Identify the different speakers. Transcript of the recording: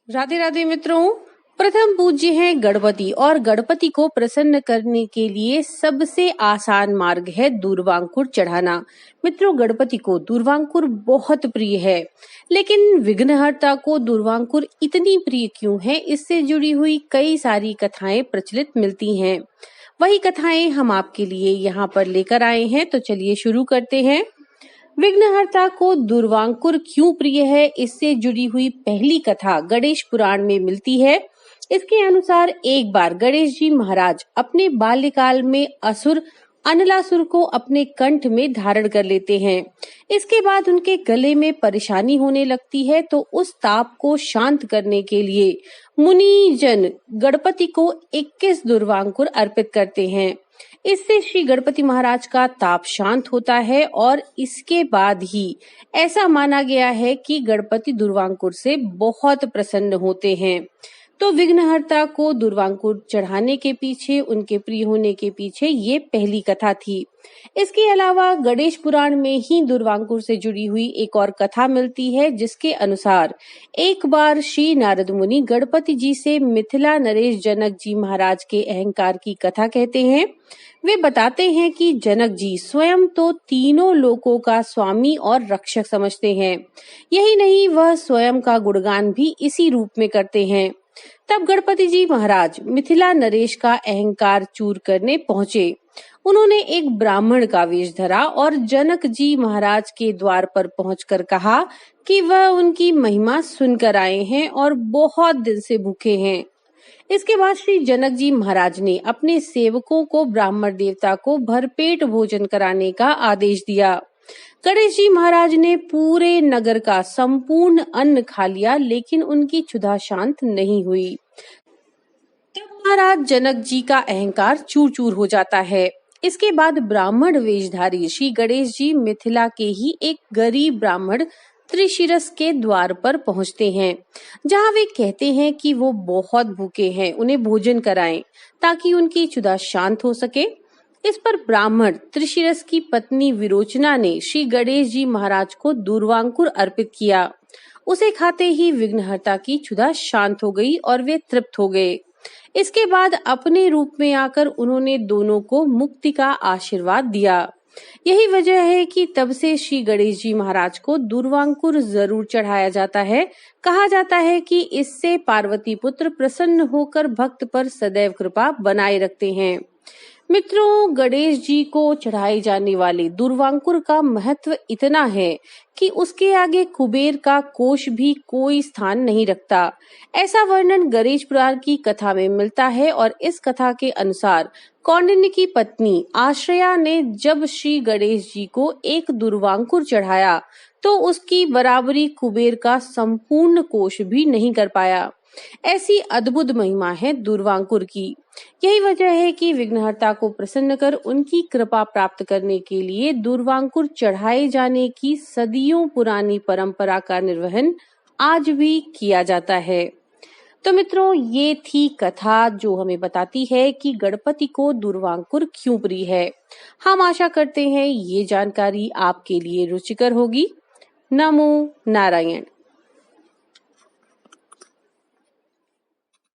Speaker 1: राधे राधे मित्रों। प्रथम पूज्य हैं गणपति और गणपति को प्रसन्न करने के लिए सबसे आसान मार्ग है दूर्वांकुर चढ़ाना। मित्रों, गणपति को दूर्वांकुर बहुत प्रिय है, लेकिन विघ्नहर्ता को दूर्वांकुर इतनी प्रिय क्यों है, इससे जुड़ी हुई कई सारी कथाएं प्रचलित मिलती हैं। वही कथाएं हम आपके लिए यहाँ पर लेकर आए हैं, तो चलिए शुरू करते हैं। विघ्नहर्ता को दूर्वांकुर क्यों प्रिय है, इससे जुड़ी हुई पहली कथा गणेश पुराण में मिलती है। इसके अनुसार एक बार गणेश जी महाराज अपने बाल्यकाल में असुर अनलासुर को अपने कंठ में धारण कर लेते हैं। इसके बाद उनके गले में परेशानी होने लगती है, तो उस ताप को शांत करने के लिए मुनि जन गणपति को 21 दूर्वांकुर अर्पित करते हैं। इससे श्री गणपति महाराज का ताप शांत होता है और इसके बाद ही ऐसा माना गया है कि गणपति दूर्वांकुर से बहुत प्रसन्न होते हैं। तो विघ्नहर्ता को दूर्वांकुर चढ़ाने के पीछे, उनके प्रिय होने के पीछे ये पहली कथा थी। इसके अलावा गणेश पुराण में ही दूर्वांकुर से जुड़ी हुई एक और कथा मिलती है, जिसके अनुसार एक बार श्री नारद मुनि गणपति जी से मिथिला नरेश जनक जी महाराज के अहंकार की कथा कहते हैं। वे बताते हैं कि जनक जी स्वयं तो तीनों लोकों का स्वामी और रक्षक समझते हैं। यही नहीं, वह स्वयं का गुणगान भी इसी रूप में करते हैं। तब गणपति जी महाराज मिथिला नरेश का अहंकार चूर करने पहुंचे। उन्होंने एक ब्राह्मण का वेश धरा और जनक जी महाराज के द्वार पर पहुंचकर कहा कि वह उनकी महिमा सुनकर आए हैं और बहुत दिन से भूखे हैं। इसके बाद श्री जनक जी महाराज ने अपने सेवकों को ब्राह्मण देवता को भरपेट भोजन कराने का आदेश दिया। गणेश जी महाराज ने पूरे नगर का संपूर्ण अन्न खा लिया, लेकिन उनकी क्षुधा शांत नहीं हुई। तब महाराज जनक जी का अहंकार चूर चूर हो जाता है। इसके बाद ब्राह्मण वेशधारी श्री गणेश जी मिथिला के ही एक गरीब ब्राह्मण त्रिशिरस के द्वार पर पहुंचते हैं, जहां वे कहते हैं कि वो बहुत भूखे हैं, उन्हें भोजन कराएं ताकि उनकी क्षुधा शांत हो सके। इस पर ब्राह्मण त्रिशिरस की पत्नी विरोचना ने श्री गणेश जी महाराज को दूर्वांकुर अर्पित किया। उसे खाते ही विघ्नहर्ता की क्षुधा शांत हो गई और वे तृप्त हो गए। इसके बाद अपने रूप में आकर उन्होंने दोनों को मुक्ति का आशीर्वाद दिया। यही वजह है कि तब से श्री गणेश जी महाराज को दूर्वांकुर जरूर चढ़ाया जाता है। कहा जाता है कि इससे पार्वती पुत्र प्रसन्न होकर भक्त पर सदैव कृपा बनाए रखते हैं। मित्रों, गणेश जी को चढ़ाए जाने वाले दूर्वांकुर का महत्व इतना है कि उसके आगे कुबेर का कोष भी कोई स्थान नहीं रखता। ऐसा वर्णन गणेश पुराण की कथा में मिलता है और इस कथा के अनुसार कौंडिन्य की पत्नी आश्रया ने जब श्री गणेश जी को एक दूर्वांकुर चढ़ाया, तो उसकी बराबरी कुबेर का संपूर्ण कोष भी नहीं कर पाया। ऐसी अद्भुत महिमा है दूर्वांकुर की। यही वजह है कि विघ्नहर्ता को प्रसन्न कर उनकी कृपा प्राप्त करने के लिए दूर्वांकुर चढ़ाए जाने की सदियों पुरानी परंपरा का निर्वहन आज भी किया जाता है। तो मित्रों, ये थी कथा जो हमें बताती है कि गणपति को दूर्वांकुर क्यों प्रिय है। हम आशा करते हैं ये जानकारी आपके लिए रुचिकर होगी। नमो नारायण।